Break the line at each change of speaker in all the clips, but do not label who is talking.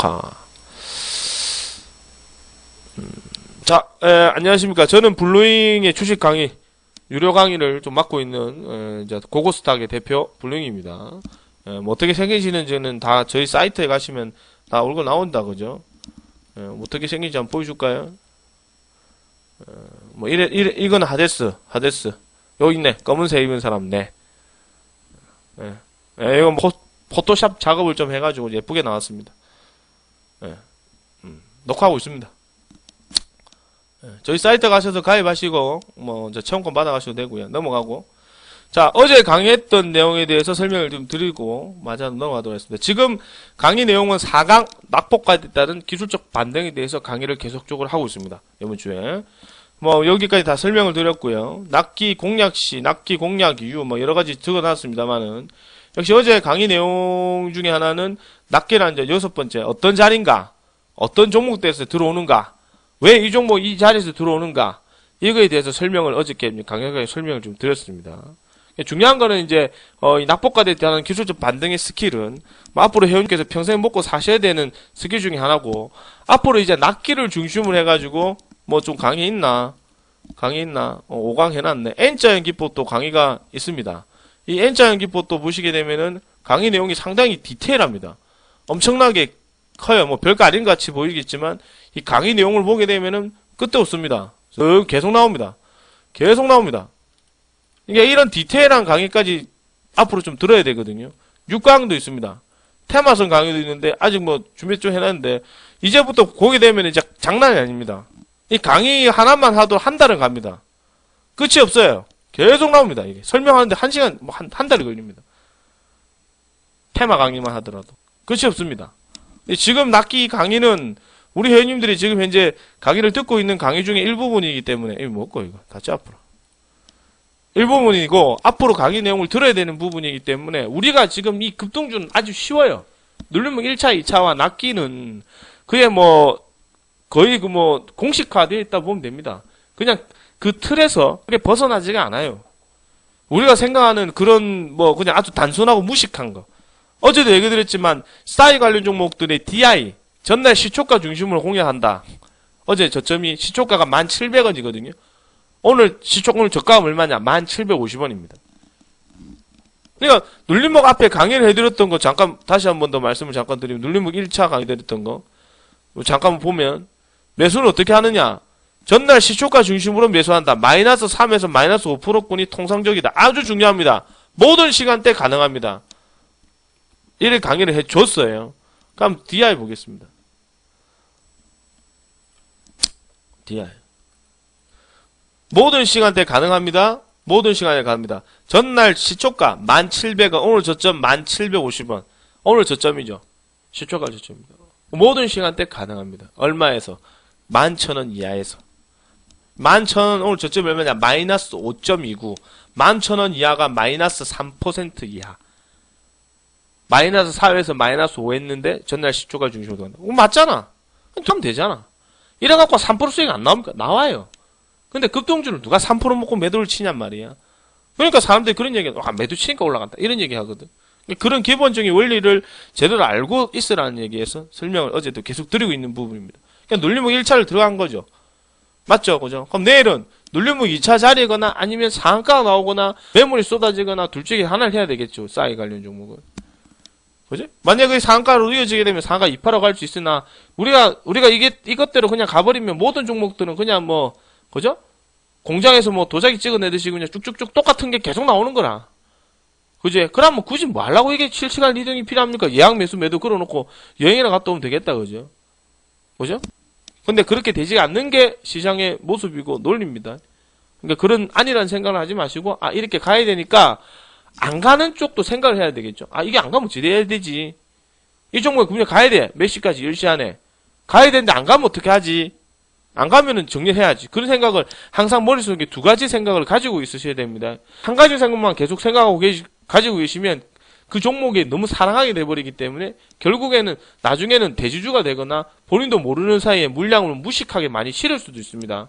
녹화. 자, 안녕하십니까. 저는 블루잉의 주식 강의, 유료 강의를 좀 맡고 있는, 이제 고고스탁의 대표 블루잉입니다. 뭐 어떻게 생기시는지는 다 저희 사이트에 가시면 다 얼굴 나온다, 그죠? 뭐 어떻게 생긴지 한번 보여줄까요? 뭐, 이거는 하데스. 여기 있네. 검은색 입은 사람, 네. 이건 포토샵 작업을 좀 해가지고 예쁘게 나왔습니다. 녹화하고 있습니다. 저희 사이트 가셔서 가입하시고, 뭐, 이제 체험권 받아가셔도 되고요. 넘어가고. 자, 어제 강의했던 내용에 대해서 설명을 좀 드리고, 마저 넘어가도록 하겠습니다. 지금 강의 내용은 4강 낙폭과에 따른 기술적 반등에 대해서 강의를 계속적으로 하고 있습니다. 이번 주에. 뭐, 여기까지 다 설명을 드렸고요. 낙기 공략 시, 낙기 공략 이유, 뭐, 여러가지 적어놨습니다만은, 역시 어제 강의 내용 중에 하나는, 낙기라는 이제 6번째, 어떤 자리인가, 어떤 종목대에서 들어오는가, 왜 이 종목 이 자리에서 들어오는가, 이거에 대해서 설명을 어저께 강력하게 설명을 좀 드렸습니다. 중요한 거는 이제, 이 낙폭과에 대한 기술적 반등의 스킬은, 뭐 앞으로 회원님께서 평생 먹고 사셔야 되는 스킬 중에 하나고, 앞으로 이제 낙기를 중심으로 해가지고, 뭐 좀 강의 있나? 5강 해놨네. N자형 기법도 강의가 있습니다. 이 N자형 기법도 보시게 되면은 강의 내용이 상당히 디테일합니다. 엄청나게 커요. 뭐 별거 아닌 것 같이 보이겠지만 이 강의 내용을 보게 되면은 끝도 없습니다. 계속 나옵니다. 이게 이런 디테일한 강의까지 앞으로 좀 들어야 되거든요. 6강도 있습니다. 테마성 강의도 있는데 아직 뭐 준비 좀 해놨는데 이제부터 보게 되면 이제 장난이 아닙니다. 이 강의 하나만 하도 한 달은 갑니다. 끝이 없어요. 계속 나옵니다. 이게 설명하는데 1시간, 뭐 한 달이 걸립니다. 테마 강의만 하더라도 끝이 없습니다. 지금 낙기 강의는 우리 회원님들이 지금 현재 강의를 듣고 있는 강의 중에 일부분이기 때문에 이거 먹고 이거 다시 앞으로 일부분이고 앞으로 강의 내용을 들어야 되는 부분이기 때문에 우리가 지금 이 급등주는 아주 쉬워요. 눌림목 1차, 2차와 낙기는 그게 뭐 거의 그 뭐 공식화되어 있다 보면 됩니다. 그냥 그 틀에서 그게 벗어나지가 않아요. 우리가 생각하는 그런 뭐 그냥 아주 단순하고 무식한 거. 어제도 얘기 드렸지만 싸이 관련 종목들의 DI 전날 시초가 중심으로 공략한다. 어제 저점이 시초가가 1,700원이거든요. 오늘 오늘 저가가 얼마냐? 1,750원입니다. 그러니까 눌림목 앞에 강의를 해드렸던 거 잠깐 다시 한 번 더 말씀을 잠깐 드리면 눌림목 1차 강의 드렸던 거 잠깐 보면 매수는 어떻게 하느냐? 전날 시초가 중심으로 매수한다. 마이너스 3에서 마이너스 5%꾼이 통상적이다. 아주 중요합니다. 모든 시간대 가능합니다. 이를 강의를 해줬어요. 그럼 DI 보겠습니다. DI. 모든 시간대 가능합니다. 모든 시간에 가능합니다. 전날 시초가 1,700원, 오늘 저점 1,750원. 오늘 저점이죠. 시초가 저점입니다. 모든 시간대 가능합니다. 얼마에서? 11,000원 이하에서. 11,000원 오늘 저점 얼마냐? 마이너스 5.29. 11,000원 이하가 마이너스 3% 이하. 마이너스 4에서 마이너스 5 했는데 전날 시초가 중심으로 간다. 맞잖아. 그럼 되잖아. 이래갖고 3% 수익 안 나옵니까? 나와요. 근데 급등주를 누가 3% 먹고 매도를 치냔 말이야. 그러니까 사람들이 그런 얘기 와 매도 치니까 올라간다. 이런 얘기 하거든. 그런 기본적인 원리를 제대로 알고 있으라는 얘기에서 설명을 어제도 계속 드리고 있는 부분입니다. 그냥 눌림목 1차를 들어간 거죠. 맞죠? 그죠? 그럼 내일은 눌림목 2차 자리거나 아니면 상한가가 나오거나 매물이 쏟아지거나 둘 중에 하나를 해야 되겠죠. 싸이 관련 종목은. 그죠? 만약에 상한가로 이어지게 되면 상한가 2파로 갈 수 있으나 우리가 이것대로 그냥 가버리면 모든 종목들은 그냥 뭐 그죠? 공장에서 뭐 도자기 찍어내듯이 그냥 쭉쭉쭉 똑같은 게 계속 나오는 거라. 그지? 그럼 뭐 굳이 뭐 하려고 이게 실시간 리딩이 필요합니까? 예약 매수 매도 걸어놓고 여행이나 갔다 오면 되겠다. 그죠? 그죠? 근데 그렇게 되지 않는 게 시장의 모습이고 논리입니다. 그러니까 그런 아니라는 생각을 하지 마시고 이렇게 가야 되니까 안 가는 쪽도 생각을 해야 되겠죠. 이게 안 가면 어떻게 해야 되지? 이 종목에 그냥 가야 돼. 몇 시까지? 10시 안에. 가야 되는데 안 가면 어떻게 하지? 안 가면은 정리해야지. 그런 생각을 항상 머릿속에 두 가지 생각을 가지고 있으셔야 됩니다. 한 가지 생각만 계속 생각하고 가지고 계시면 그 종목에 너무 사랑하게 돼버리기 때문에 결국에는 나중에는 대주주가 되거나 본인도 모르는 사이에 물량을 무식하게 많이 실을 수도 있습니다.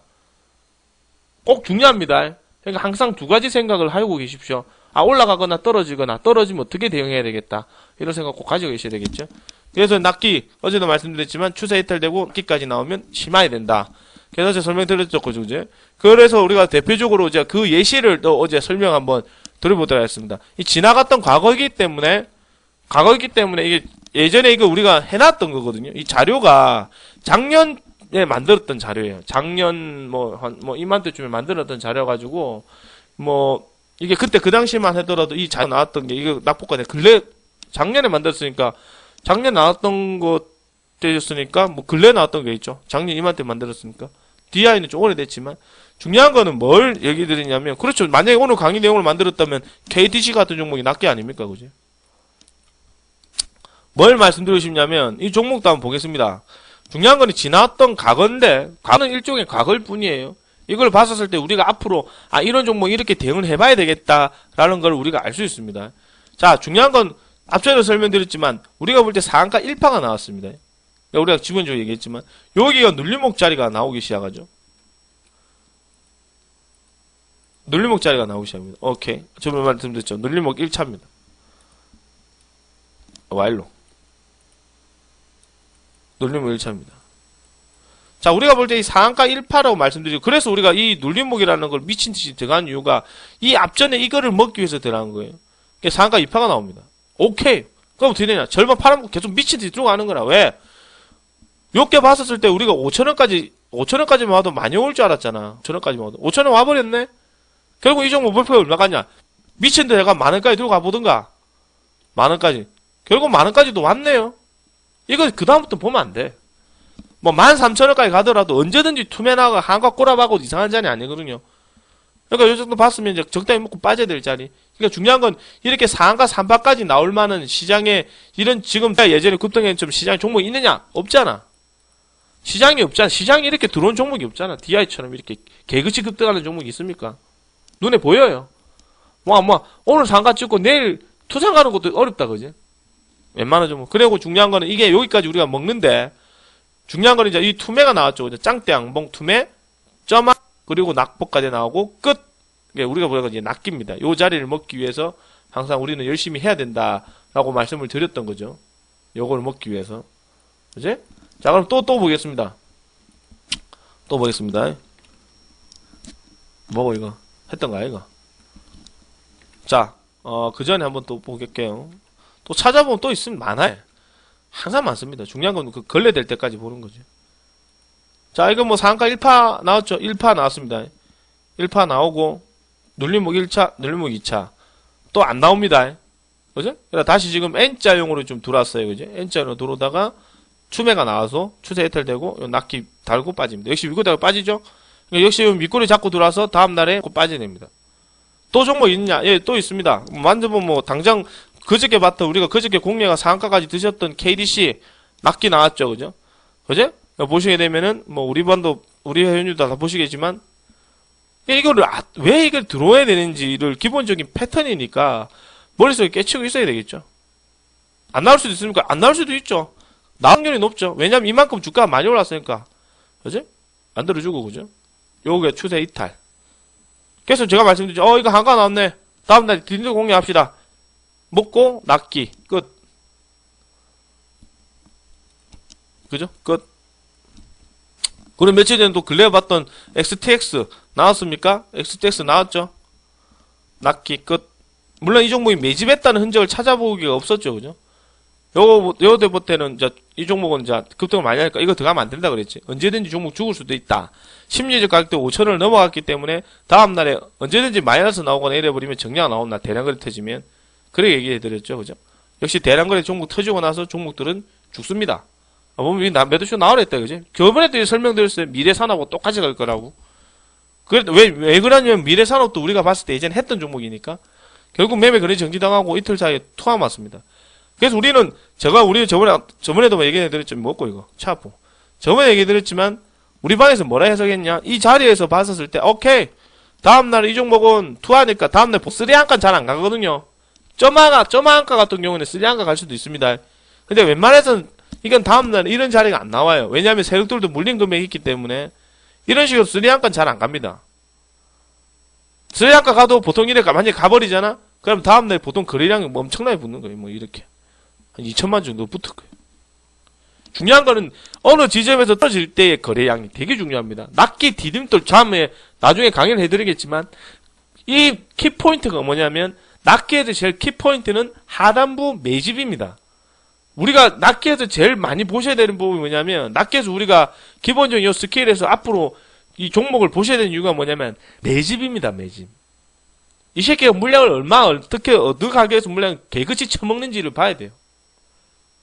꼭 중요합니다. 그러니까 항상 두 가지 생각을 하고 계십시오. 올라가거나 떨어지거나 떨어지면 어떻게 대응해야 되겠다. 이런 생각 꼭 가지고 계셔야 되겠죠. 그래서 납기, 어제도 말씀드렸지만 추세 이탈되고 납기까지 나오면 심화해야 된다. 그래서 제가 설명드렸죠, 그제? 그래서 우리가 대표적으로 이제 그 예시를 또 어제 설명 한번 드려보도록 하겠습니다. 이 지나갔던 과거이기 때문에 이게 예전에 이거 우리가 해놨던 거거든요. 이 자료가 작년에 만들었던 자료예요. 작년 이맘때쯤에 만들었던 자료가지고 이게 그때 그 당시만 하더라도 이 자료 나왔던 게 이거 낙폭과 근래 작년에 만들었으니까 작년 나왔던 것 때였으니까 근래 나왔던 게 있죠. 작년 이맘때 만들었으니까 DI는 좀 오래됐지만 중요한 거는 뭘 얘기 드리냐면 그렇죠. 만약에 오늘 강의 내용을 만들었다면 KTC 같은 종목이 낫게 아닙니까, 그지? 뭘 말씀드리고 싶냐면 이 종목도 한번 보겠습니다. 중요한 건 지나왔던 과거인데 과거는 일종의 과거일 뿐이에요. 이걸 봤었을 때 우리가 앞으로 이런 종목 이렇게 대응을 해봐야 되겠다라는 걸 우리가 알 수 있습니다. 자, 중요한 건 앞전에도 설명드렸지만 우리가 볼 때 상한가 1파가 나왔습니다. 우리가 기본적으로 얘기했지만 여기가 눌림목 자리가 나오기 시작하죠. 눌림목 자리가 나오기 시작합니다. 오케이. 저번에 말씀드렸죠. 눌림목 1차입니다. 와일로. 눌림목 1차입니다. 자, 우리가 볼 때 이 상한가 1파라고 말씀드리고, 그래서 우리가 이 눌림목이라는 걸 미친듯이 들어간 이유가 이 앞전에 이거를 먹기 위해서 들어간 거예요. 그러니까 상한가 2파가 나옵니다. 오케이. 그럼 어떻게 되냐? 절반 팔아먹고 계속 미친듯이 들어가는 거라. 왜? 요게 봤었을 때 우리가 5천원까지만 와도 많이 올 줄 알았잖아. 5천원까지만 와도. 5천원 와버렸네? 결국 이 종목 목표가 얼마 갔냐? 미친 데 내가 만원까지 들고 가보든가. 만원까지. 결국 만원까지도 왔네요. 이거 그다음부터 보면 안 돼. 13,000원까지 가더라도 언제든지 투매나가 한과 꼬라박아도 이상한 자리 아니거든요. 그러니까 요 정도 봤으면 이제 적당히 먹고 빠져야 될 자리. 그러니까 중요한 건 이렇게 상한가 3파까지 나올 만한 시장에 이런 지금 예전에 급등했던 시장에 종목이 있느냐? 없잖아. 시장이 없잖아. 시장이 이렇게 들어온 종목이 없잖아. DI처럼 이렇게 개그치 급등하는 종목이 있습니까? 눈에 보여요. 오늘 상가 찍고 내일 투상 가는 것도 어렵다, 그지? 웬만한 종목. 그리고 중요한 거는 이게 여기까지 우리가 먹는데, 중요한 거는 이제 이 투매가 나왔죠. 이제 짱대양봉 투매, 점화, 그리고 낙폭까지 나오고, 끝! 우리가 보니까 이제 낚입니다. 요 자리를 먹기 위해서 항상 우리는 열심히 해야 된다라고 말씀을 드렸던 거죠. 요걸 먹기 위해서. 그지? 자, 그럼 또 보겠습니다. 또 보겠습니다. 뭐고, 이거? 했던가, 이거? 자, 그 전에 한번 또 보겠게요. 또 찾아보면 또 있으면 많아요. 항상 많습니다. 중요한 건 그 걸레될 때까지 보는 거죠. 자, 이거 상한가 1파 나왔죠? 1파 나왔습니다. 1파 나오고, 눌림목 1차, 눌림목 2차. 또 안 나옵니다. 그죠? 그래서 다시 지금 N자용으로 좀 들어왔어요. 그죠? N자용으로 들어오다가 추매가 나와서 추세 해탈되고, 낚기 달고 빠집니다. 역시 위고다가 빠지죠? 그러니까 역시 윗꼬리 잡고 들어와서 다음날에 꼭 빠져야 됩니다. 또 종목 있냐? 예, 또 있습니다. 만져보면 당장 그저께 봤던 우리가 그저께 공략가 상한가까지 드셨던 KDC 낚기 나왔죠. 그죠? 그죠? 보시게 되면은 우리 반도 우리 회원님도 다 보시겠지만 이거를 왜 이걸 들어와야 되는지를 기본적인 패턴이니까 머릿속에 깨치고 있어야 되겠죠. 안 나올 수도 있습니까? 안 나올 수도 있죠. 나올 확률이 높죠. 왜냐면 이만큼 주가가 많이 올랐으니까. 그죠? 안 들어주고 그죠? 요게 추세 이탈. 그래서 제가 말씀드렸죠. 이거 한가 나왔네. 다음날 딘도 공략합시다. 먹고 낚기 끝. 그죠? 끝. 그럼 며칠 전에 또 근래에 봤던 XTX 나왔습니까? XTX 나왔죠? 낚기 끝. 물론 이 종목이 매집했다는 흔적을 찾아보기가 없었죠. 그죠? 요 대보 때는 이제 이 종목은 이제 급등을 많이 하니까 이거 들어가면 안 된다 그랬지. 언제든지 종목 죽을 수도 있다. 심리적 가격대 5천원을 넘어갔기 때문에 다음날에 언제든지 마이너스 나오거나 이래버리면 정리가 나온다. 대량거래 터지면. 그렇게 얘기해드렸죠. 그죠? 역시 대량거래 종목 터지고 나서 종목들은 죽습니다. 보면 매도쇼 나오랬다. 그지? 저번에도 설명드렸어요. 미래산업하고 똑같이 갈 거라고. 왜 그러냐면 미래산업도 우리가 봤을 때 예전에 했던 종목이니까 결국 매매 거래 정지당하고 이틀 사이에 투하 맞습니다. 그래서 우리는 우리 저번에도 얘기해드렸죠. 먹고 이거 차포. 저번에 얘기해드렸지만 우리 방에서 뭐라 해석했냐? 이 자리에서 봤었을 때 오케이. 다음날 이 종목은 투하니까 다음날 쓰리한가 잘 안 가거든요. 점한가 같은 경우는 쓰리한가 갈 수도 있습니다. 근데 웬만해서는 이건 다음날 이런 자리가 안 나와요. 왜냐하면 세력들도 물린 금액이 있기 때문에 이런 식으로 쓰리한가는 잘 안 갑니다. 쓰리한가 가도 보통 이래 만약에 가버리잖아? 그럼 다음날 보통 거래량이 엄청나게 붙는 거예요. 이렇게. 한 2천만 정도 붙을 거예요. 중요한 거는 어느 지점에서 떨어질 때의 거래량이 되게 중요합니다. 낚기 디딤돌 다음에 나중에 강의를 해드리겠지만 이 키포인트가 뭐냐면 낚기에서 제일 키포인트는 하단부 매집입니다. 우리가 낚기에서 제일 많이 보셔야 되는 부분이 뭐냐면 낚기에서 우리가 기본적인 이 스케일에서 앞으로 이 종목을 보셔야 되는 이유가 뭐냐면 매집입니다. 매집. 이 새끼가 물량을 어떻게 어느 가격에서 물량을 개그치 처먹는지를 봐야 돼요.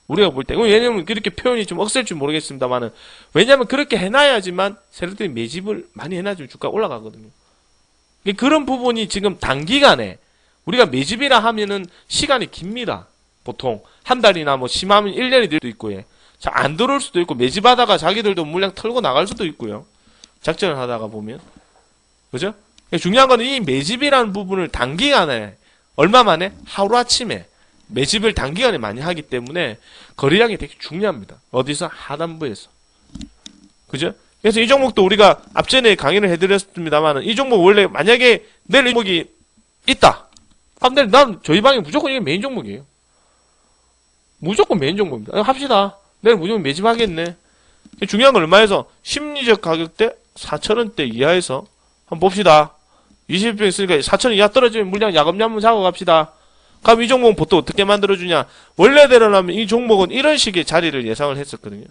우리가 볼 때. 왜냐면 그렇게 표현이 좀 억셀 줄 모르겠습니다만은 왜냐면 그렇게 해놔야지만 세력들이 매집을 많이 해놔주면 주가가 올라가거든요. 그런 부분이 지금 단기간에 우리가 매집이라 하면은 시간이 깁니다. 보통 한 달이나 뭐 심하면 1년이 될 수도 있고요. 자, 안 들어올 수도 있고 매집하다가 자기들도 물량 털고 나갈 수도 있고요. 작전을 하다가 보면. 그죠? 중요한 거는 이 매집이라는 부분을 단기간에 얼마 만에 하루아침에 매집을 단기간에 많이 하기 때문에 거래량이 되게 중요합니다. 어디서? 하단부에서. 그죠? 그래서 이 종목도 우리가 앞전에 강의를 해드렸습니다만 이 종목 원래 만약에 내일 이 종목이 있다. 그럼 내일 난 저희 방에 무조건 이게 메인 종목이에요. 무조건 메인 종목입니다. 합시다. 내일 무조건 매집하겠네. 중요한 건 얼마에서? 심리적 가격대 4,000원대 이하에서 한번 봅시다. 20평 있으니까 4,000원 이하 떨어지면 물량 야금야금 한번 잡아갑시다. 그럼 이 종목은 보통 어떻게 만들어주냐? 원래대로라면 이 종목은 이런 식의 자리를 예상을 했었거든요.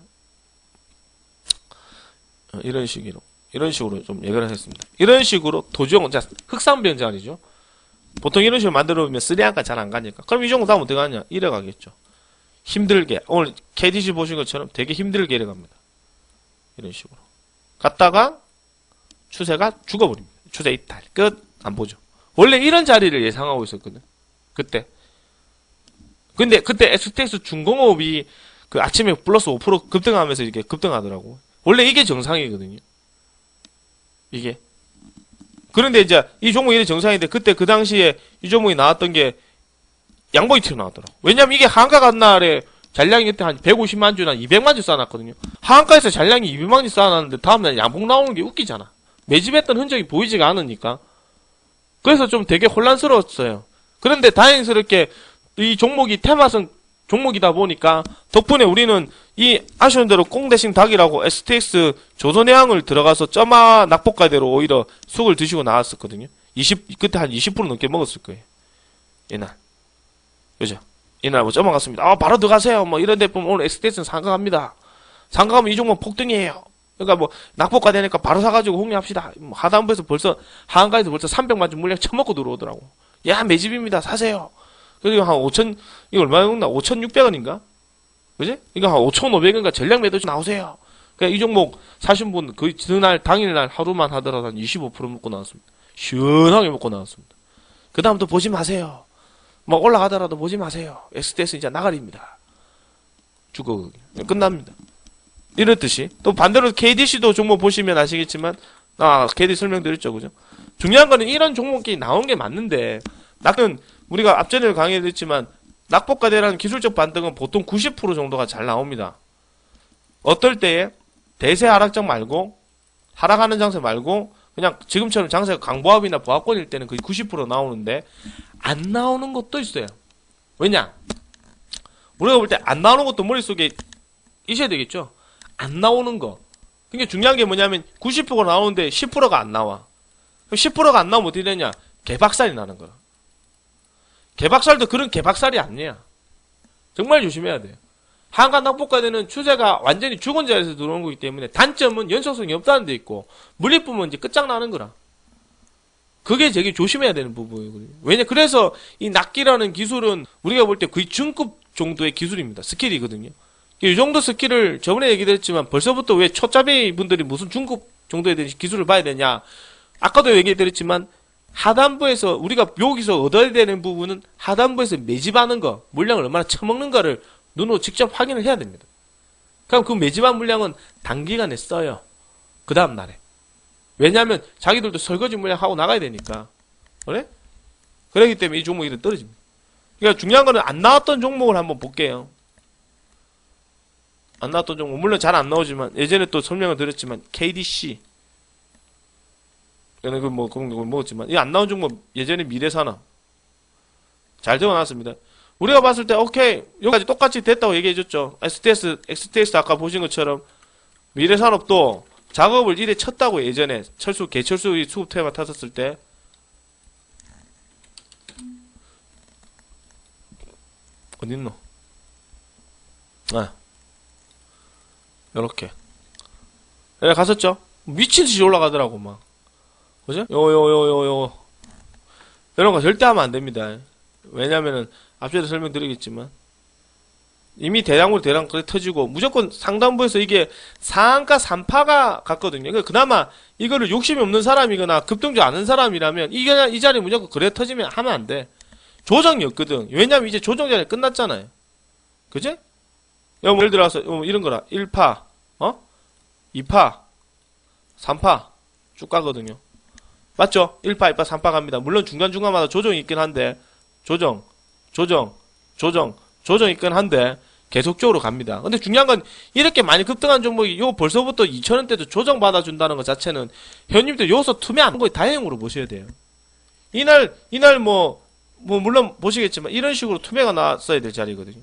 이런 식으로 좀 예견을 했습니다. 이런 식으로 도지형, 자, 흑산변 자리죠. 보통 이런 식으로 만들어보면 3안가 잘 안 가니까. 그럼 이 종목 다음 어떻게 가냐? 이래 가겠죠. 힘들게. 오늘 KDC 보신 것처럼 되게 힘들게 이래 갑니다. 이런 식으로. 갔다가 추세가 죽어버립니다. 추세 이탈. 끝. 안 보죠. 원래 이런 자리를 예상하고 있었거든. 그때. 근데 그때 STX 중공업이 그 아침에 플러스 5% 급등하면서 이렇게 급등하더라고. 원래 이게 정상이거든요. 이게. 그런데 이제 이 종목이 이게 정상인데 그때 그 당시에 이 종목이 나왔던 게 양봉이 튀어나왔더라고. 왜냐면 이게 한가 간 날에 잔량이 그때 한 150만 주나 200만 주 쌓아놨거든요. 하한가에서 잔량이 200만 주 쌓아놨는데 다음날 양봉 나오는 게 웃기잖아. 매집했던 흔적이 보이지가 않으니까. 그래서 좀 되게 혼란스러웠어요. 그런데 다행스럽게 이 종목이 테마성 종목이다 보니까 덕분에 우리는 이 아쉬운 대로 꽁 대신 닭이라고 STX 조선해양을 들어가서 점화 낙폭가대로 오히려 속을 드시고 나왔었거든요. 그때 한 20% 넘게 먹었을 거예요. 이날. 그죠? 이날 뭐 점화 갔습니다. 바로 들어가세요. 뭐 이런 데 보면 오늘 STX는 상강합니다. 상강하면 이 종목 폭등이에요. 그러니까 뭐 낙폭가 되니까 바로 사가지고 홍리합시다. 뭐 하단부에서 벌써 하한가에서 벌써 300만 주 물량 처먹고 들어오더라고. 야 매집입니다. 사세요. 그리고 한 5천 이거 얼마나 먹나? 5,600원인가? 그지? 이거 한 5,500원인가 전량 매도주 나오세요. 그러니까 이 종목 사신 분 거의 그날 당일날 하루만 하더라도 한 25% 먹고 나왔습니다. 시원하게 먹고 나왔습니다. 그 다음부터 보지 마세요. 막 올라가더라도 보지 마세요. STS 이제 나가리입니다. 죽어 끝납니다. 이렇듯이 또 반대로 KDC도 종목 보시면 아시겠지만 KD 설명드렸죠, 그죠? 중요한 거는 이런 종목이 나온 게 맞는데 낙은 우리가 앞전에 강의했지만 낙폭과대라는 기술적 반등은 보통 90% 정도가 잘 나옵니다. 어떨 때에 대세 하락장 말고 하락하는 장세 말고 그냥 지금처럼 장세가 강보합이나 보합권일 때는 거의 90% 나오는데 안 나오는 것도 있어요. 왜냐? 우리가 볼 때 안 나오는 것도 머릿속에 있어야 되겠죠? 안 나오는 거. 그러니까 중요한 게 뭐냐면 90%가 나오는데 10%가 안 나와. 그럼 10%가 안 나오면 어떻게 되냐? 개박살이 나는 거야. 개박살도 그런 개박살이 아니야. 정말 조심해야 돼요. 한가 낙폭과대는 추세가 완전히 죽은 자리에서 들어오는 거기 때문에 단점은 연속성이 없다는 데 있고 물리품은 이제 끝장나는 거라. 그게 되게 조심해야 되는 부분이거든요. 왜냐 그래서 이 낚기라는 기술은 우리가 볼 때 거의 중급 정도의 기술입니다. 스킬이거든요. 이 정도 스킬을 저번에 얘기했지만 벌써부터 왜 초짜배 분들이 무슨 중급 정도에 대한 기술을 봐야 되냐. 아까도 얘기해드렸지만 하단부에서 우리가 여기서 얻어야 되는 부분은 하단부에서 매집하는 거, 물량을 얼마나 처먹는가를 눈으로 직접 확인을 해야 됩니다. 그럼 그 매집한 물량은 단기간에 써요. 그 다음 날에. 왜냐하면 자기들도 설거지 물량 하고 나가야 되니까. 그래? 그렇기 때문에 이 종목이 떨어집니다. 그러니까 중요한 거는 안 나왔던 종목을 한번 볼게요. 안 나왔던 종목, 물론 잘 안 나오지만 예전에 또 설명을 드렸지만 KDC 그런 걸 먹었지만 이 안 나온 종목 예전에 미래산업 잘 적어놨습니다. 우리가 봤을 때 오케이 여기까지 똑같이 됐다고 얘기해줬죠. STS 아까 보신 것처럼 미래산업도 작업을 이래 쳤다고 예전에 개철수 수급 테마 탔었을 때. 어딨노? 요렇게 갔었죠. 미친듯이 올라가더라고 막. 그죠? 이런 거 절대 하면 안 됩니다. 왜냐면은 앞전에 설명드리겠지만 이미 대량으로 그래 터지고 무조건 상단부에서 이게 상한가 3파가 갔거든요. 그러니까 그나마 이거를 욕심이 없는 사람이거나 급등주 아는 사람이라면 이 자리 무조건 그래 터지면 하면 안 돼. 조정이 없거든. 왜냐면 이제 조정 자리 끝났잖아요. 그지? 예를 들어서 이런 거라 1파 2파 3파 쭉 가거든요. 맞죠? 1파 2파 3파 갑니다. 물론 중간중간마다 조정이 있긴 한데 조정이 있긴 한데 계속적으로 갑니다. 근데 중요한 건 이렇게 많이 급등한 종목이 벌써부터 2,000원대도 조정 받아준다는 것 자체는 회원님들 요소 투매하는 거에 다행으로 보셔야 돼요. 이날 물론 보시겠지만 이런 식으로 투매가 나왔어야 될 자리거든요.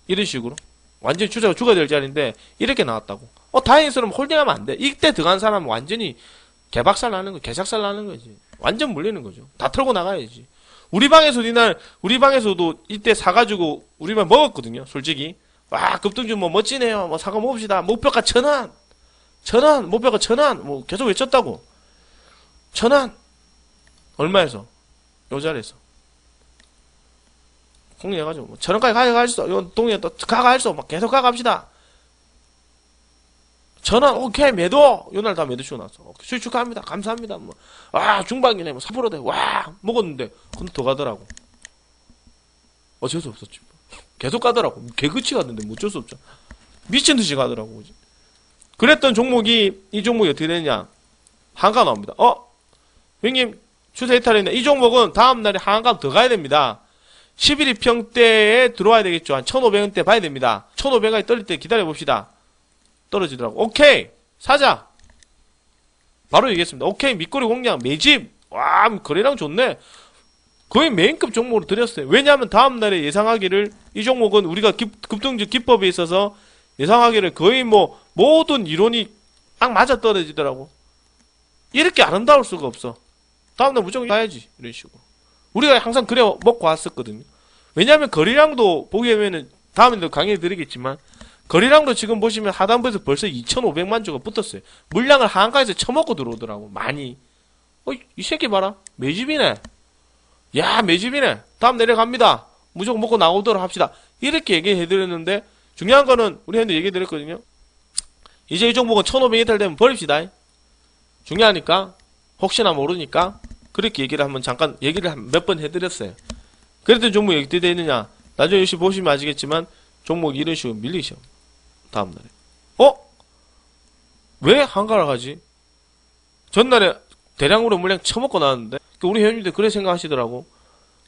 이런 식으로 완전히 주자가 죽어야 될 자리인데 이렇게 나왔다고. 다행스러우면 홀딩하면 안 돼. 이때 들어간 사람은 완전히 개박살 나는 거, 개작살 나는 거지. 완전 물리는 거죠. 다 털고 나가야지. 우리 방에서도 이때 사가지고 우리 방 먹었거든요. 솔직히. 와, 급등주 멋지네요. 사과 먹읍시다. 목표가 1,000원. 목표가 1,000원. 계속 외쳤다고. 1,000원. 얼마에서? 요 자리에서. 공략해가지고 1,000원까지 가갈 수 있어. 요 동네 또 가갈 수 없어. 계속 가갑시다. 1,000원 오케이 매도. 요날 다 매도 치고 나왔어. 수익 축하합니다. 감사합니다. 중반기네 4%대. 와 먹었는데 근데 더 가더라고. 어쩔 수 없었지. 계속 가더라고. 개그치 갔는데 어쩔 수 없죠. 미친듯이 가더라고. 그지? 그랬던 종목이 이 종목이 어떻게 되느냐. 한가 나옵니다. 형님 추세 이탈했네. 이 종목은 다음날에 한가 더 가야 됩니다. 11일평대에 들어와야 되겠죠. 한 1,500원대 봐야 됩니다. 1,500원이 떨릴 때 기다려봅시다. 떨어지더라고. 오케이 사자. 바로 얘기했습니다. 오케이 밑거리 공략 매집. 와 거래량 좋네. 거의 메인급 종목으로 드렸어요. 왜냐하면 다음날에 예상하기를 이 종목은 우리가 급등주 기법에 있어서 예상하기를 거의 모든 이론이 딱 맞아 떨어지더라고. 이렇게 아름다울 수가 없어. 다음날 무조건 가야지. 이런 식으로 우리가 항상 그래 먹고 왔었거든요. 왜냐하면 거래량도 보게 되면은 다음에도 강의해 드리겠지만 거래량도 지금 보시면 하단부에서 벌써 2,500만 주가 붙었어요. 물량을 한가에서 처먹고 들어오더라고. 많이. 이 새끼 봐라. 매집이네. 야 매집이네. 다음 내려갑니다. 무조건 먹고 나오도록 합시다. 이렇게 얘기해 드렸는데 중요한 거는 우리 현재 얘기해 드렸거든요. 이제 이 종목은 1,500이 탈되면 버립시다. 중요하니까 혹시나 모르니까 그렇게 얘기를 몇 번 해드렸어요. 그랬더니 종목이 어떻게 되어 있느냐. 나중에 역시 보시면 아시겠지만 종목이 이런 식으로 밀리셔. 다음날에. 왜 한가를 가지? 전날에 대량으로 물량 처먹고 나왔는데 우리 회원님들 그래 생각하시더라고.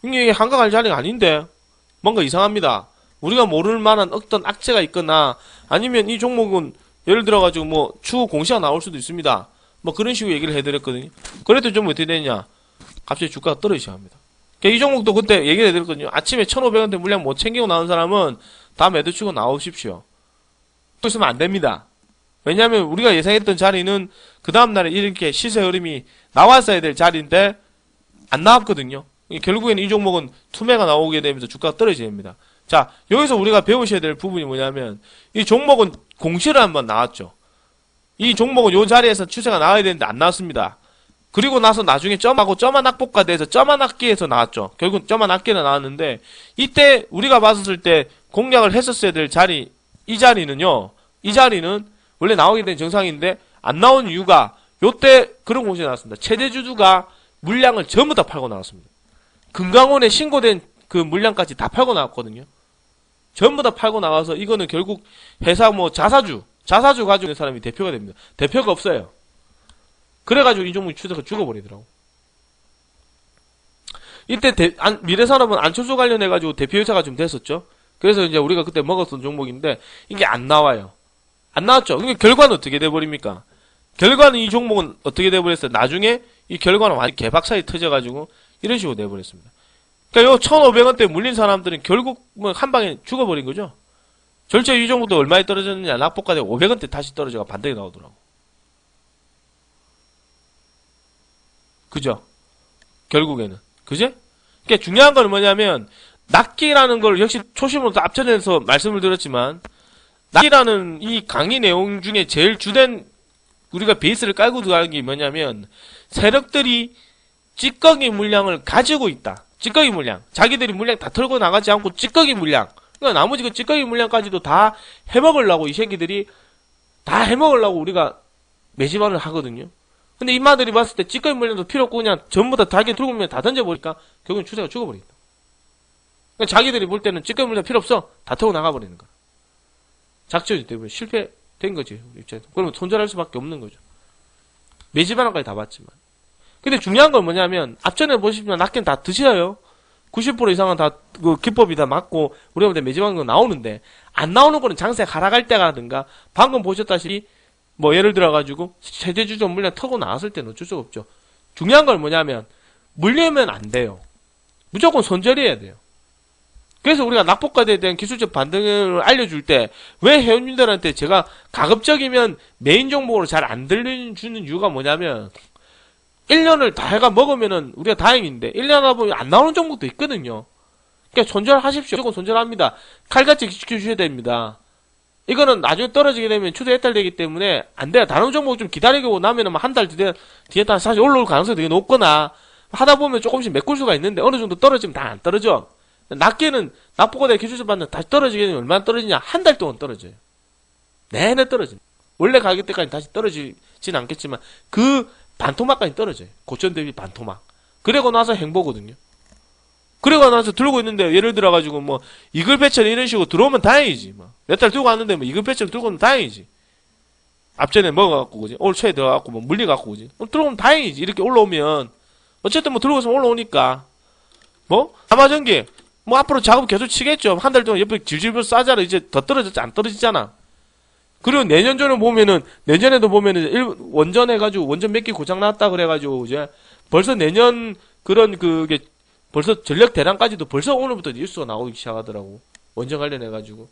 이게 한가 갈 자리가 아닌데 뭔가 이상합니다. 우리가 모를 만한 어떤 악재가 있거나 아니면 이 종목은 예를 들어가지고 추후 공시가 나올 수도 있습니다. 그런 식으로 얘기를 해드렸거든요. 그래도 좀 어떻게 되냐. 갑자기 주가가 떨어지셔야 합니다. 이 종목도 그때 얘기를 해드렸거든요. 아침에 1,500원대 물량 못 챙기고 나온 사람은 다 매도 치고 나오십시오. 또 있으면 안 됩니다. 왜냐하면 우리가 예상했던 자리는 그 다음날에 이렇게 시세 흐름이 나왔어야 될 자리인데 안 나왔거든요. 결국에는 이 종목은 투매가 나오게 되면서 주가가 떨어져야 됩니다. 자, 여기서 우리가 배우셔야 될 부분이 뭐냐면 이 종목은 공시를 한번 나왔죠. 이 종목은 요 자리에서 추세가 나와야 되는데 안 나왔습니다. 그리고 나서 나중에 점하고 점한 낙폭과 돼서 점한 낙기에서 나왔죠. 결국은 점한 낙기는 나왔는데 이때 우리가 봤을 때 공략을 했었어야 될 자리 이 자리는 원래 나오게 된 정상인데 안 나온 이유가 요때 그런 공시가 나왔습니다. 최대주주가 물량을 전부 다 팔고 나왔습니다. 금강원에 신고된 그 물량까지 다 팔고 나왔거든요. 전부 다 팔고 나와서 이거는 결국 회사 자사주 가지고 있는 사람이 대표가 됩니다. 대표가 없어요. 그래가지고 이 종목이 추세가 죽어버리더라고. 이때 미래산업은 안철수 관련해가지고 대표이사가 좀 됐었죠. 그래서 이제 우리가 그때 먹었던 종목인데 이게 안 나와요. 안 나왔죠. 그러니까 결과는 어떻게 돼버립니까? 결과는 이 종목은 어떻게 돼버렸어요? 나중에 이 결과는 완전 개박살이 터져가지고 이런 식으로 돼버렸습니다. 그러니까 요 1,500원대 물린 사람들은 결국 뭐 한 방에 죽어버린 거죠. 절제 유정부도 얼마에 떨어졌느냐. 낙폭과대 500원대 다시 떨어져가 반등이 나오더라고. 그죠? 결국에는. 그제? 그러니까 중요한 건 뭐냐면, 낚기라는 걸 역시 초심으로 앞전에서 말씀을 드렸지만, 낚기라는 이 강의 내용 중에 제일 주된 우리가 베이스를 깔고 들어가는 게 뭐냐면, 세력들이 찌꺼기 물량을 가지고 있다. 찌꺼기 물량. 자기들이 물량 다 털고 나가지 않고 찌꺼기 물량. 그러니까 나머지 그 찌꺼기 물량까지도 다 해먹으려고 이 새끼들이 다 해먹으려고 우리가 매집안을 하거든요. 근데 인마들이 봤을 때 찌꺼기 물량도 필요 없고 그냥 전부 다 자기 들고 물량 다 던져버리니까 결국은 추세가 죽어버린다. 그러니까 자기들이 볼 때는 찌꺼기 물량 필요 없어. 다 타고 나가버리는 거야. 작전이기 때문에 실패된 거지. 입장에서. 그러면 손절할 수밖에 없는 거죠. 매집안까지 다 봤지만. 근데 중요한 건 뭐냐면 앞전에 보시면 낚기는 다 드셔요. 90% 이상은 다 그 기법이 다 맞고 우리가 볼 때 매집하는 거 나오는데 안 나오는 거는 장세 하락할 때라든가 방금 보셨다시피 뭐 예를 들어 가지고 세제주점 물량 터고 나왔을 때는 어쩔 수가 없죠. 중요한 건 뭐냐면 물리면 안 돼요. 무조건 손절해야 돼요. 그래서 우리가 낙폭과대에 대한 기술적 반등을 알려줄 때 왜 회원님들한테 제가 가급적이면 메인 종목으로 잘 안 들려주는 이유가 뭐냐면 1년을 다 해가 먹으면은 우리가 다행인데 1년 하다 보면 안 나오는 종목도 있거든요. 그러니까 손절하십시오. 무조건 손절합니다. 칼같이 지켜주셔야 됩니다. 이거는 나중에 떨어지게 되면 추세 해탈되기 때문에 안 돼요. 다른 종목 좀 기다리고 나면은 한 달 뒤에 사실 올라올 가능성이 되게 높거나 하다 보면 조금씩 메꿀 수가 있는데 어느 정도 떨어지면 다 안 떨어져. 낮게는 낙폭과대 기술적 반등 다시 떨어지게 되면 얼마나 떨어지냐? 한 달 동안 떨어져요. 내내 떨어집니다. 원래 가격대까지 다시 떨어지진 않겠지만 그 반토막까지 떨어져요. 고점 대비 반토막. 그러고 나서 행보거든요. 그러고 나서 들고 있는데 예를 들어가지고 뭐 이글 패처럼 이런 식으로 들어오면 다행이지. 뭐. 몇 달 들고 왔는데 뭐 이글 패처럼 들고 오면 다행이지. 앞전에 먹어갖고 그지. 올 초에 들어가갖고 뭐 물려갖고 그지. 들어오면 다행이지. 이렇게 올라오면 어쨌든 뭐 들고 있으면 올라오니까 뭐 삼화전기 뭐 앞으로 작업 계속 치겠죠. 한 달 동안 옆에 질질 싸잖아. 이제 더 떨어졌지 안 떨어지잖아. 그리고 내년 전에 보면은 내년에도 보면은 원전 해가지고 원전 몇 개 고장 났다 그래가지고 이제 벌써 내년 그런 그게 벌써 전력 대란까지도 벌써 오늘부터 뉴스가 나오기 시작하더라고. 원전 관련해가지고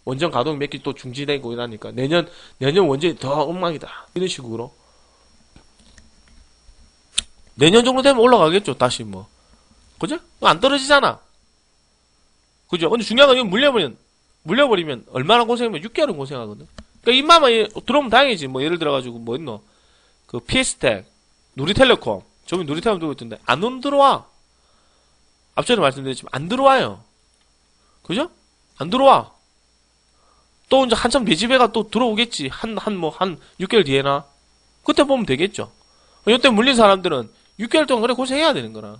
원전 가동 몇 개 또 중지되고 이러니까 내년 원전이 더 엉망이다 이런 식으로 내년 정도 되면 올라가겠죠. 다시 뭐 그죠? 안 떨어지잖아. 그죠? 근데 중요한 건 이거 물려버리면 얼마나 고생하면 6개월은 고생하거든. 그러니까 입마만 들어오면 다행이지. 뭐 예를 들어가지고 뭐 있노? 그 PS텍, 누리텔레콤. 저번에 누리텔레콤 들고 있던데 안 들어와. 앞전에 말씀드렸지만 안 들어와요. 그죠? 안 들어와. 또 이제 한참 매집해가 또 들어오겠지. 한 6개월 뒤에나. 그때 보면 되겠죠. 이때 물린 사람들은 6개월 동안 그래 고생해야 되는 거라.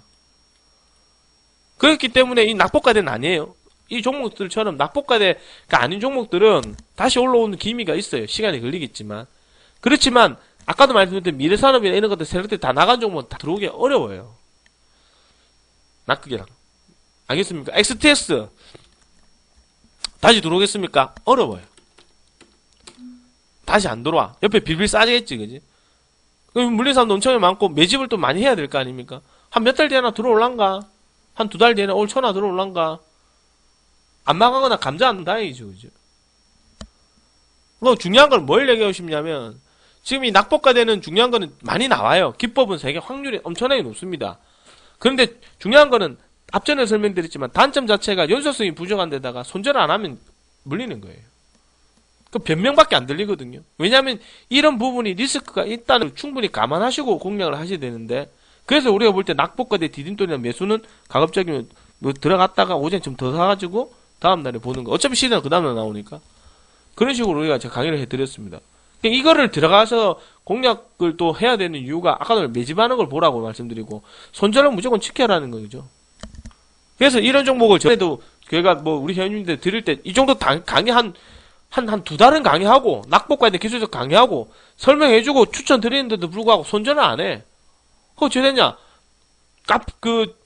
그렇기 때문에 이 낙폭과대는 아니에요. 이 종목들처럼 낙폭과대가 아닌 종목들은 다시 올라오는 기미가 있어요. 시간이 걸리겠지만. 그렇지만 아까도 말씀드렸던 미래산업이나 이런 것들 세력들이 다 나간 종목은 다 들어오기 어려워요. 낙극이랑. 알겠습니까? XTS 다시 들어오겠습니까? 어려워요. 다시 안 들어와. 옆에 빌빌 싸지겠지, 그지? 그럼 물린 사람도 엄청 많고 매집을 또 많이 해야 될 거 아닙니까? 한 몇 달 뒤에나 들어올란가? 한 2달 뒤에나 올 초나 들어올란가? 안 망하거나 감자 안 다행이죠, 그죠? 뭐 중요한 건 뭘 얘기하고 싶냐면 지금 이 낙폭과대는 중요한 거는 많이 나와요. 기법은 세계 확률이 엄청나게 높습니다. 그런데 중요한 거는 앞전에 설명드렸지만 단점 자체가 연속성이 부족한 데다가 손절 안 하면 물리는 거예요. 그 변명밖에 안 들리거든요. 왜냐하면 이런 부분이 리스크가 있다는 충분히 감안하시고 공략을 하셔야 되는데 그래서 우리가 볼 때 낙폭과대 디딤돌이나 매수는 가급적이면 뭐 들어갔다가 오전 좀 더 사가지고 다음날에 보는 거. 어차피 시세는 그 다음날 나오니까. 그런 식으로 우리가 제가 강의를 해드렸습니다. 그러니까 이거를 들어가서 공략을 또 해야 되는 이유가 아까도 매집하는 걸 보라고 말씀드리고 손절은 무조건 지켜라는 거죠. 그래서 이런 종목을 전에도 저희가 뭐 우리 회원님들 드릴 때 이 정도 강의 한 2달은 강의하고 낙폭과대 기술적 강의하고 설명해주고 추천드리는데도 불구하고 손절을 안 해. 그거 어떻게 됐냐?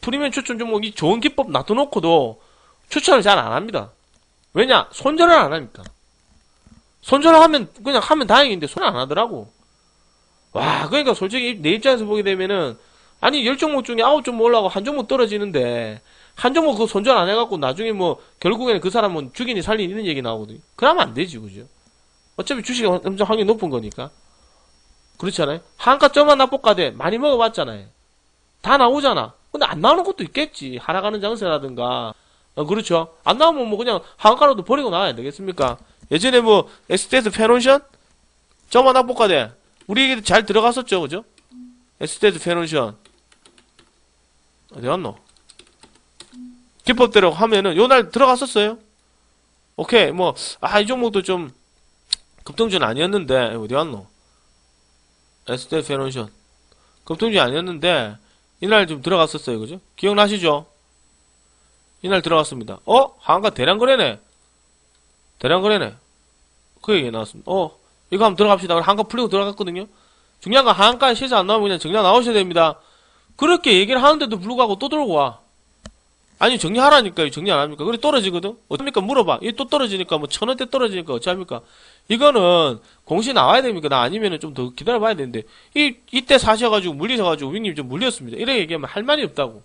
프리미엄 추천 종목이 좋은 기법 놔둬놓고도 추천을 잘 안 합니다. 왜냐? 손절을 안 하니까. 손절을 하면, 그냥 하면 다행인데, 손을 안 하더라고. 와, 그러니까 솔직히 내 입장에서 보게 되면은, 아니, 10종목 중에 9종목 올라가고 한 종목 떨어지는데, 한 종목 그거 손절 안 해갖고 나중에 뭐 결국에는 그 사람은 죽이니 살리니 이런 얘기 나오거든요. 그러면 안 되지, 그죠? 어차피 주식이 엄청 확률이 높은 거니까. 그렇지 않아요? 한가점만 납법과대 많이 먹어봤잖아요. 다 나오잖아. 근데 안 나오는 것도 있겠지. 하락하는 장세라든가. 그렇죠. 안 나오면 뭐 그냥 한가로도 버리고 나가야 되겠습니까? 예전에 뭐 에스테스 페논션? 점만 납법과대 우리 잘 들어갔었죠, 그죠? 에스테스 페논션 어디 갔노? 기법대로 하면은 요날 들어갔었어요. 오케이 뭐 이 종목도 좀 급등주는 아니었는데 어디 갔노? 에스테 페논션 급등주 아니었는데 이날 좀 들어갔었어요, 그죠? 기억나시죠? 이날 들어갔습니다. 한가 대량거래네. 대량거래네. 그 얘기 나왔습니다. 이거 한번 들어갑시다. 한가 풀리고 들어갔거든요. 중요한 건 한가 시세 안 나오면 그냥 정량 나오셔야 됩니다. 그렇게 얘기를 하는데도 불구하고 또 들어오고 와. 아니 정리하라니까요. 정리 안 합니까? 그래 떨어지거든. 어떻습니까? 물어봐. 이게 또 떨어지니까 뭐 1,000원대 떨어지니까 어찌합니까? 이거는 공시 나와야 됩니까? 나 아니면은 좀 더 기다려봐야 되는데 이때 사셔가지고 물리셔가지고 윙님 좀 물렸습니다. 이렇게 얘기하면 할 말이 없다고.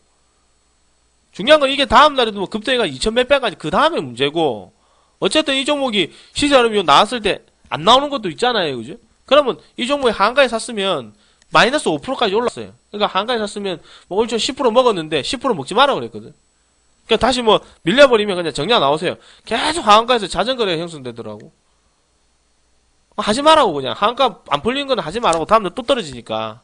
중요한 건 이게 다음 날에도 뭐 급등해가 2,000 몇 배까지 그 다음에 문제고 어쨌든 이 종목이 시세로 나왔을 때 안 나오는 것도 있잖아요, 그죠? 그러면 이 종목이 한가에 샀으면 마이너스 5%까지 올랐어요. 그러니까 한가에 샀으면 뭐 올초 10% 먹었는데 10% 먹지 마라 그랬거든. 그러니까 다시 뭐 밀려버리면 그냥 정량 나오세요. 계속 하한가에서 자전거래가 형성되더라고. 하지 말라고 그냥 하한가 안 풀리는 건 하지 말라고. 다음날 또 떨어지니까.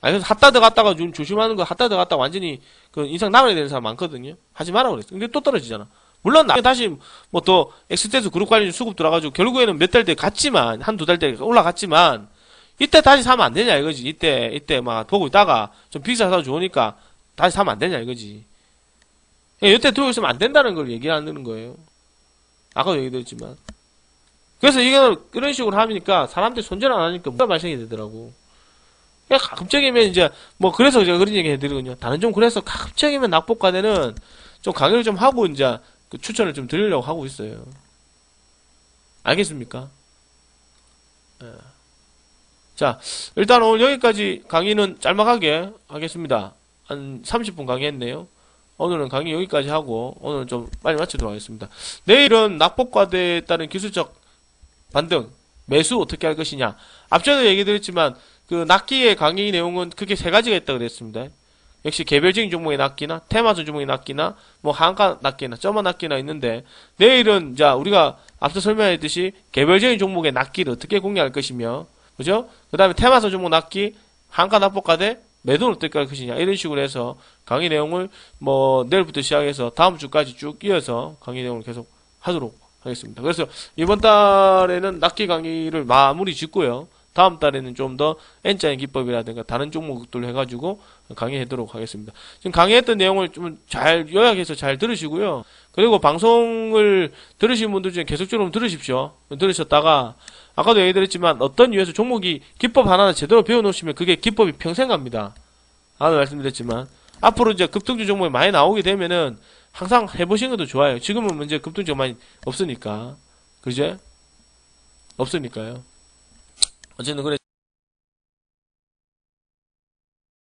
그래서 핫다드 갔다가 좀 조심하는 거 핫다드 갔다가 완전히 그 인상 나가야 되는 사람 많거든요. 하지 말라고 그랬어. 근데 또 떨어지잖아. 물론 나중에 다시 뭐 또 엑스테스 그룹 관리 수급 들어가지고 결국에는 몇 달 때 갔지만 한두 달 때 올라갔지만 이때 다시 사면 안 되냐 이거지. 이때 막 보고 있다가 좀 비싸서 좋으니까 다시 사면 안 되냐 이거지. 이때 들고 있으면 안 된다는 걸 얘기하는 거예요. 아까도 얘기드렸지만. 그래서 이런 식으로 하니까 사람들이 손절 안 하니까 문제가 발생이 되더라고. 가급적이면 이제 뭐 그래서 제가 그런 얘기 해드리거든요. 다른 좀 그래서 가급적이면 낙폭과대는 좀 강의를 좀 하고 이제 그 추천을 좀 드리려고 하고 있어요. 알겠습니까? 자, 일단 오늘 여기까지 강의는 짤막하게 하겠습니다. 한 30분 강의했네요. 오늘은 강의 여기까지 하고 오늘은 좀 빨리 마치도록 하겠습니다. 내일은 낙폭과대에 따른 기술적 반등, 매수 어떻게 할 것이냐. 앞전에 얘기 드렸지만 그 낚기의 강의 내용은 크게 세 가지가 있다고 그랬습니다. 역시 개별적인 종목의 낚기나 테마주 종목의 낚기나 뭐 한가 낚기나 점화 낚기나 있는데 내일은 자 우리가 앞서 설명했듯이 개별적인 종목의 낚기를 어떻게 공략할 것이며 그죠? 그 다음에 테마주 종목 낚기, 한가 낙폭과대 매도는 어떻게 할 것이냐 이런 식으로 해서 강의 내용을 뭐 내일부터 시작해서 다음 주까지 쭉 이어서 강의 내용을 계속 하도록 하겠습니다. 그래서 이번 달에는 낚기 강의를 마무리 짓고요. 다음 달에는 좀 더 N자인 기법이라든가 다른 종목들로 해가지고 강의하도록 하겠습니다. 지금 강의했던 내용을 좀 잘 요약해서 잘 들으시고요. 그리고 방송을 들으신 분들 중에 계속적으로 들으십시오. 들으셨다가 아까도 얘기드렸지만 어떤 이유에서 종목이 기법 하나는 제대로 배워놓으시면 그게 기법이 평생 갑니다. 아까도 말씀드렸지만 앞으로 이제 급등주 종목이 많이 나오게 되면은 항상 해보시는 것도 좋아요. 지금은 문제 급등주가 많이 없으니까. 그죠? 없으니까요. 어쨌든 그래.